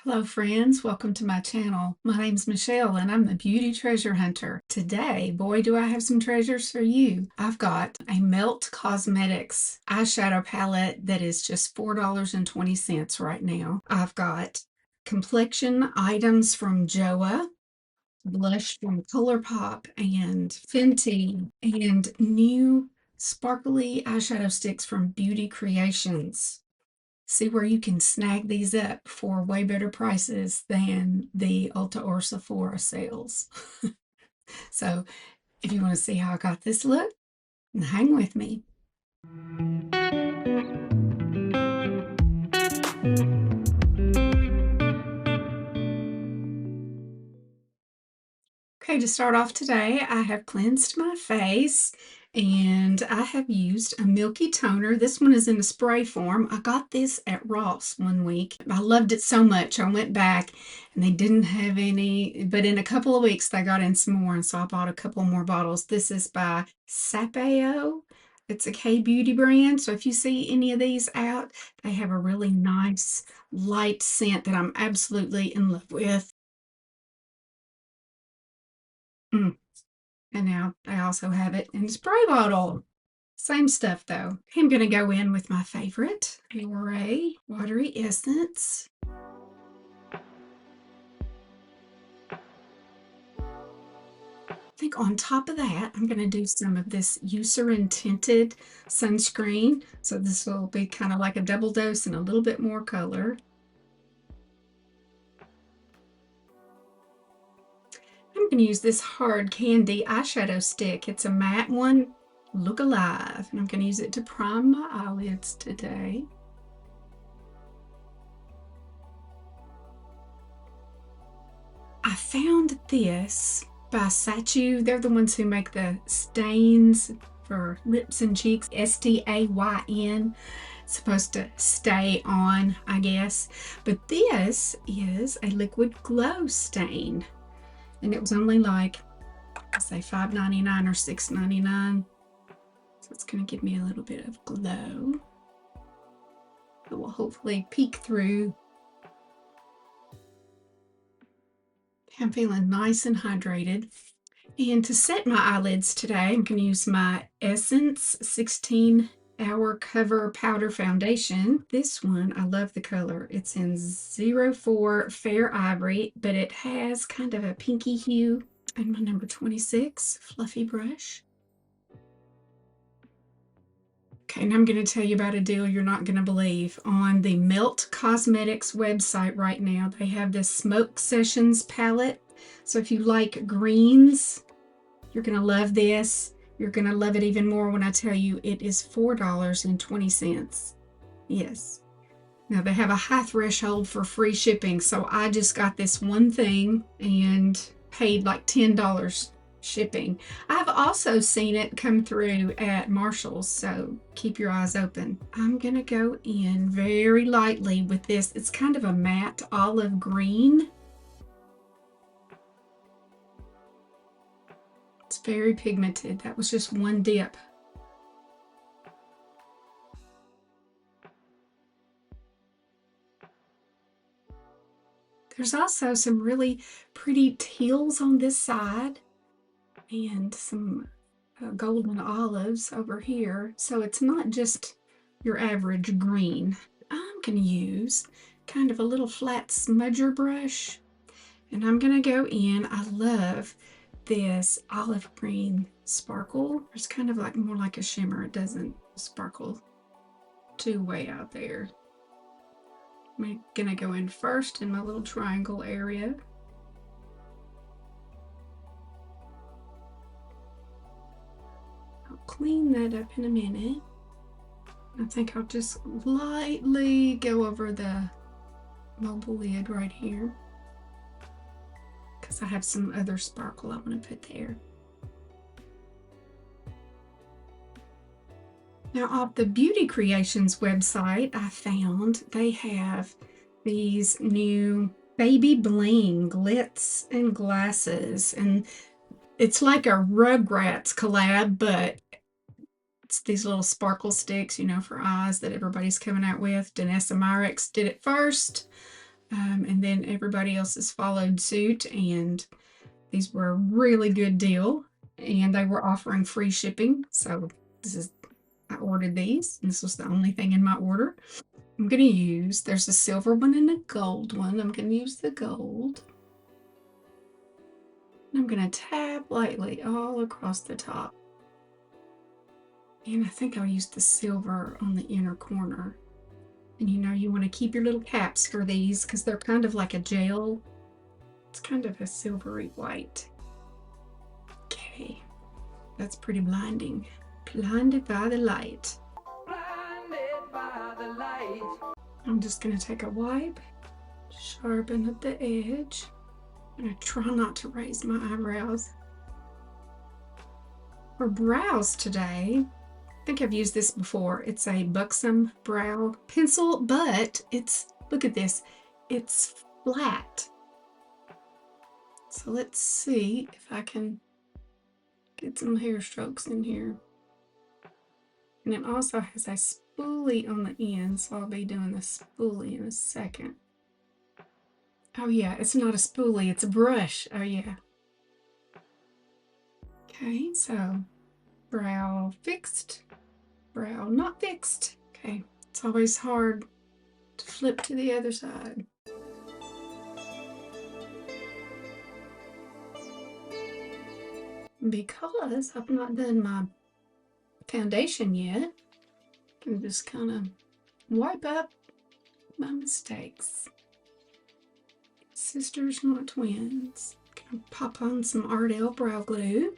Hello friends, welcome to my channel. My name's Michelle and I'm the Beauty Treasure Hunter. Today, boy do I have some treasures for you. I've got a Melt Cosmetics eyeshadow palette that is just $4.20 right now. I've got complexion items from Joa, blush from Colourpop and Fenty, and new sparkly eyeshadow sticks from Beauty Creations. See where you can snag these up for way better prices than the Ulta or Sephora sales. So if you want to see how I got this look, hang with me. Okay, to start off today, I have cleansed my face and I have used a Milky toner. This one is in a spray form. I got this at Ross one week. I loved it so much. I went back and they didn't have any, but in a couple of weeks they got in some more, and so I bought a couple more bottles. This is by Sapeio. It's a K-beauty brand, so if you see any of these out, they have a really nice light scent that I'm absolutely in love with. Mm. And now I also have it in a spray bottle. Same stuff though. I'm going to go in with my favorite Bioré Watery Essence. I think on top of that, I'm going to do some of this Eucerin tinted sunscreen. So this will be kind of like a double dose and a little bit more color. I'm going to use this Hard Candy eyeshadow stick. It's a matte one. Look alive. And I'm going to use it to prime my eyelids today. I found this by Sacheu. They're the ones who make the stains for lips and cheeks. S-T-A-Y-N. It's supposed to stay on, I guess. But this is a liquid glow stain. And it was only like, I say $5.99 or $6.99. So it's going to give me a little bit of glow. It will hopefully peek through. I'm feeling nice and hydrated. And to set my eyelids today, I'm going to use my Essence 16-Hour Cover Powder Foundation. This one, I love the color. It's in 04 Fair Ivory, but it has kind of a pinky hue. And my number 26 fluffy brush. Okay, and I'm going to tell you about a deal you're not going to believe. On the Melt Cosmetics website right now, they have this Smoke Sessions palette. So if you like greens, you're going to love this. You're going to love it even more when I tell you it is $4.20. Yes. Now they have a high threshold for free shipping, so I just got this one thing and paid like $10 shipping. I've also seen it come through at Marshall's, so keep your eyes open. I'm gonna go in very lightly with this. It's kind of a matte olive green. It's very pigmented. That was just one dip. There's also some really pretty teals on this side and some golden olives over here. So it's not just your average green. I'm going to use kind of a little flat smudger brush, and I'm going to go in. I love this olive green sparkle. It's kind of like more like a shimmer. It doesn't sparkle too way out there. I'm going to go in first in my little triangle area. Clean that up in a minute. I think I'll just lightly go over the mobile lid right here because I have some other sparkle I want to put there. Now off the Beauty Creations website, I found they have these new baby bling glitz and glasses, and it's like a Rugrats collab, but it's these little sparkle sticks, you know, for eyes that everybody's coming out with. Danessa Myricks did it first. And then everybody else has followed suit, and these were a really good deal, and they were offering free shipping. So I ordered these, and this was the only thing in my order. I'm going to use, there's a silver one and a gold one. I'm going to use the gold. I'm going to tap lightly all across the top. And I think I'll use the silver on the inner corner. And you know, you want to keep your little caps for these because they're kind of like a gel. It's kind of a silvery white. Okay, that's pretty blinding. Blinded by the light. Blinded by the light. I'm just going to take a wipe, sharpen up the edge. I'm going to try not to raise my eyebrows. For brows today, I think I've used this before. It's a Buxom brow pencil, but it's, look at this, it's flat. So let's see if I can get some hair strokes in here. And it also has a spoolie on the end, so I'll be doing the spoolie in a second. Oh yeah, it's not a spoolie, it's a brush. Oh yeah. Okay, so brow fixed, brow not fixed. Okay, it's always hard to flip to the other side. Because I've not done my foundation yet, I can just kind of wipe up my mistakes. Sisters, not twins. Gonna pop on some Ardell brow glue.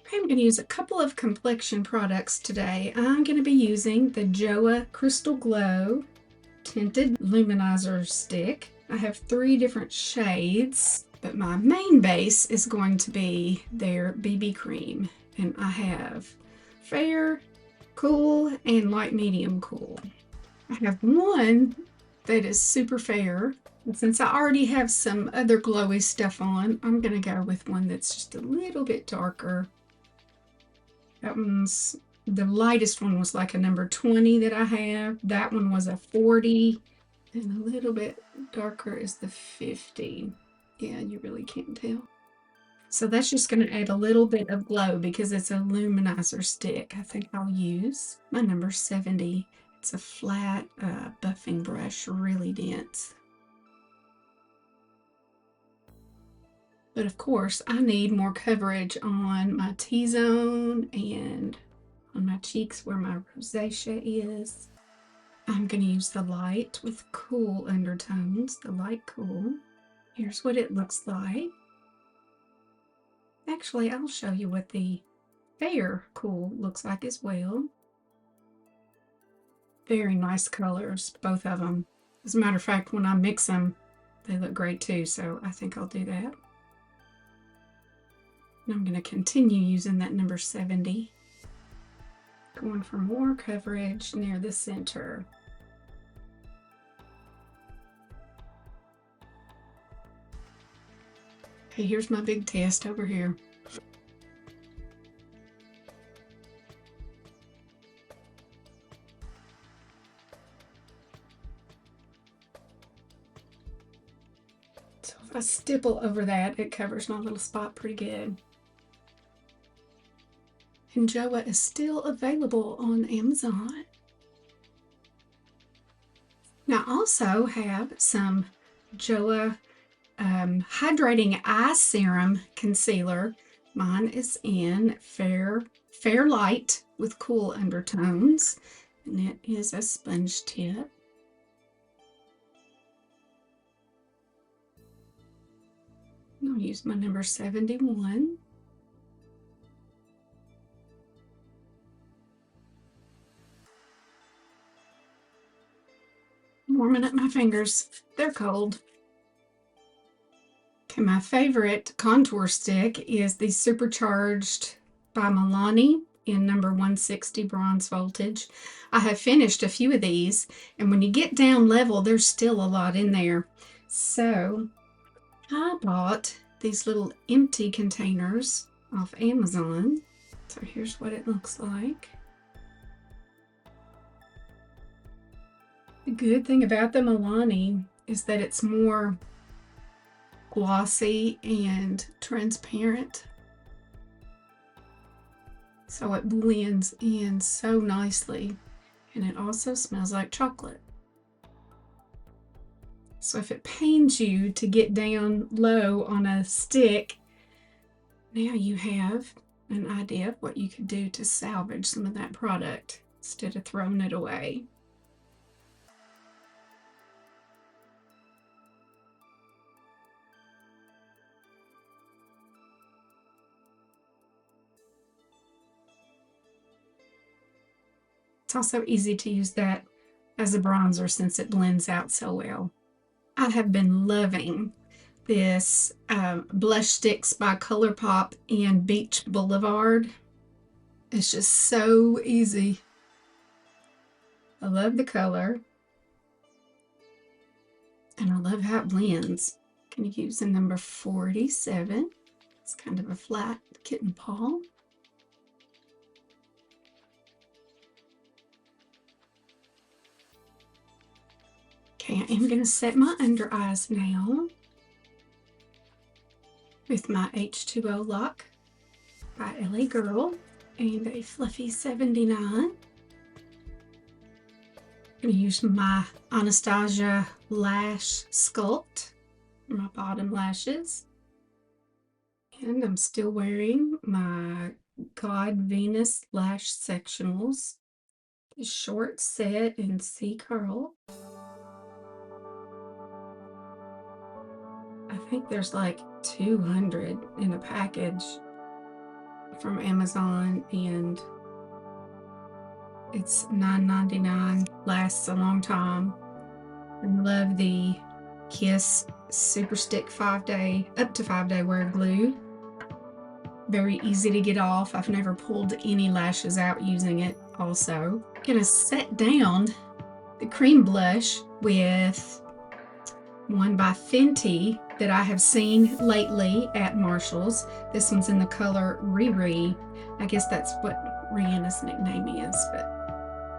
Okay, I'm going to use a couple of complexion products today. I'm going to be using the Joa Crystal Glow Tinted Luminizer Stick. I have 3 different shades, but my main base is going to be their BB cream. And I have fair, cool, and light medium cool. I have one that is super fair. And since I already have some other glowy stuff on, I'm going to go with one that's just a little bit darker. That one's, the lightest one was like a number 20 that I have. That one was a 40. And a little bit darker is the 50. Yeah, you really can't tell. So that's just going to add a little bit of glow because it's a luminizer stick. I think I'll use my number 70. It's a flat buffing brush, really dense. But of course, I need more coverage on my T-zone and on my cheeks where my rosacea is. I'm going to use the light with cool undertones, the light cool. Here's what it looks like. Actually, I'll show you what the fair cool looks like as well. Very nice colors, both of them. As a matter of fact, when I mix them, they look great too, so I think I'll do that. And I'm going to continue using that number 70. Going for more coverage near the center. Okay, here's my big test over here. So if I stipple over that, it covers my little spot pretty good. And Joa is still available on Amazon. Now I also have some Joa hydrating eye serum concealer. Mine is in fair light with cool undertones, and it is a sponge tip. I'll use my number 71. Warming up my fingers. They're cold. Okay, my favorite contour stick is the Supercharged by Milani in number 160 bronze voltage. I have finished a few of these, and when you get down level, there's still a lot in there. So I bought these little empty containers off Amazon. So here's what it looks like. The good thing about the Milani is that it's more glossy and transparent. So it blends in so nicely, and it also smells like chocolate. So if it pains you to get down low on a stick, now you have an idea of what you could do to salvage some of that product instead of throwing it away. It's also easy to use that as a bronzer since it blends out so well. I have been loving this blush Stix by Colourpop in Beach Boulevard. It's just so easy. I love the color. And I love how it blends. I'm going to use the number 47. It's kind of a flat kitten paw. Okay, I am going to set my under eyes now with my H2O Lock by LA Girl and a Fluffy 79. I'm going to use my Anastasia Lash Sculpt for my bottom lashes. And I'm still wearing my God Venus Lash Sectionals, the short set in C curl. I think there's like 200 in a package from Amazon, and it's $9.99. Lasts a long time. I love the Kiss Super Stick 5-day, up to 5-day wear glue. Very easy to get off. I've never pulled any lashes out using it also. I'm gonna set down the cream blush with one by Fenty that I have seen lately at Marshall's. This one's in the color RiRi. I guess that's what Rihanna's nickname is,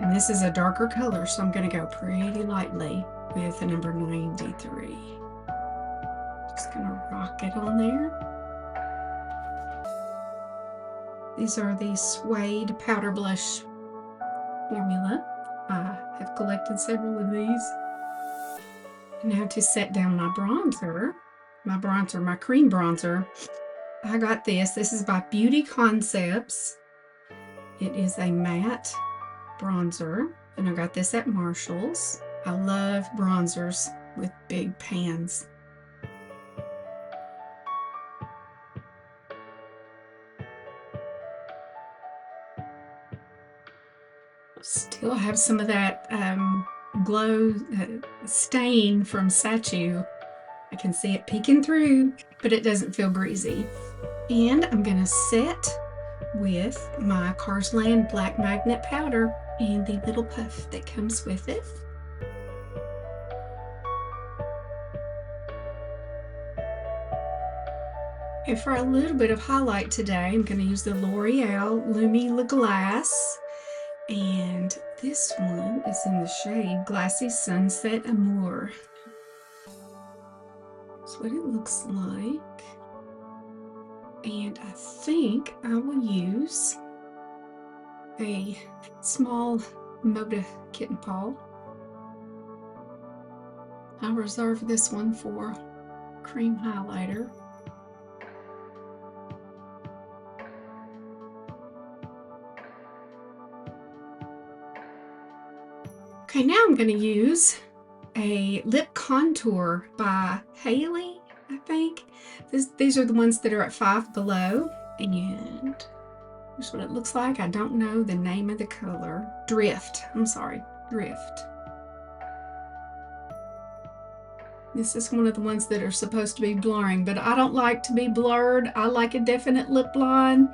and this is a darker color, so I'm gonna go pretty lightly with the number 93. Just gonna rock it on there. These are the Suede powder blush formula. I have collected several of these. Now to set down my bronzer, my cream bronzer, I got this. This is by Beauty Concepts. It is a matte bronzer, and I got this at Marshall's. I love bronzers with big pans. Still have some of that glow stain from Sacheu. I can see it peeking through, but it doesn't feel greasy. And I'm gonna set with my Cars Land Black Magnet powder and the little puff that comes with it. And for a little bit of highlight today, I'm gonna use the L'Oreal Lumi Le Glace. And this one is in the shade Glassy Sunset Amour. That's what it looks like. And I think I will use a small Moda kitten paw. I'll reserve this one for cream highlighter. Okay, now I'm going to use a lip contour by Haley, I think. These are the ones that are at Five Below, and here's what it looks like. I don't know the name of the color. Drift. This is one of the ones that are supposed to be blurring, but I don't like to be blurred. I like a definite lip line.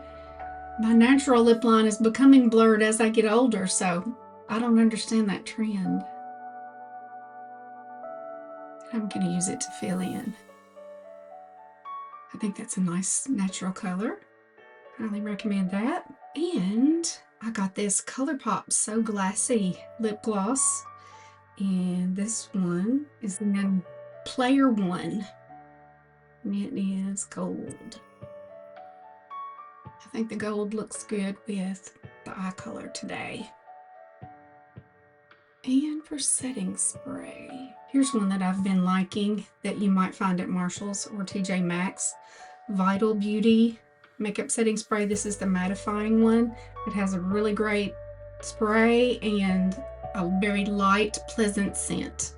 My natural lip line is becoming blurred as I get older, so I don't understand that trend. I'm going to use it to fill in. I think that's a nice natural color. Highly recommend that. And I got this Colourpop So Glassy lip gloss And this one is in Player One. And it is gold. I think the gold looks good with the eye color today. And for setting spray, here's one that I've been liking that you might find at Marshall's or TJ Maxx. Vital Beauty makeup setting spray. This is the mattifying one. It has a really great spray and a very light, pleasant scent.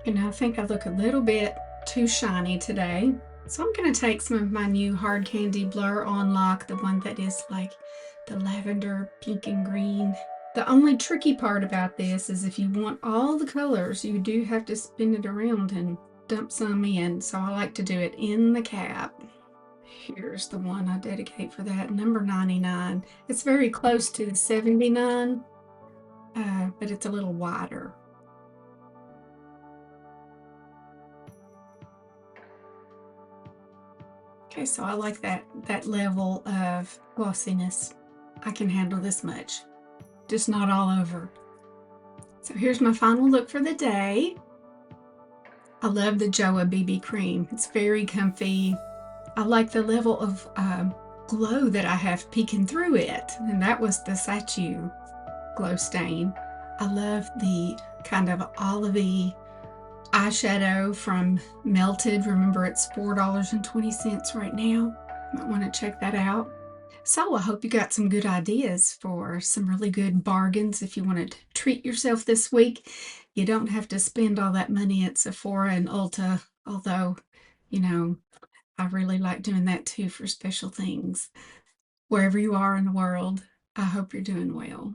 And I think I look a little bit too shiny today. So I'm going to take some of my new Hard Candy Blur On Lock, the one that is like the lavender, pink, and green. The only tricky part about this is if you want all the colors, you do have to spin it around and dump some in. So I like to do it in the cap. Here's the one I dedicate for that, number 99. It's very close to the 79, but it's a little wider. Okay, so I like that level of glossiness. I can handle this much, just not all over. So here's my final look for the day. I love the Joa BB cream. It's very comfy. I like the level of glow that I have peeking through it, and that was the Sacheu glow stain. I love the kind of olivey eyeshadow from Melted. Remember, it's $4.20 right now. Might want to check that out. So I hope you got some good ideas for some really good bargains if you want to treat yourself this week. You don't have to spend all that money at Sephora and Ulta, although, you know, I really like doing that too for special things. Wherever you are in the world, I hope you're doing well.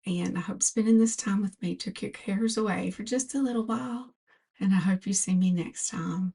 And I hope spending this time with me took your cares away for just a little while. And I hope you see me next time.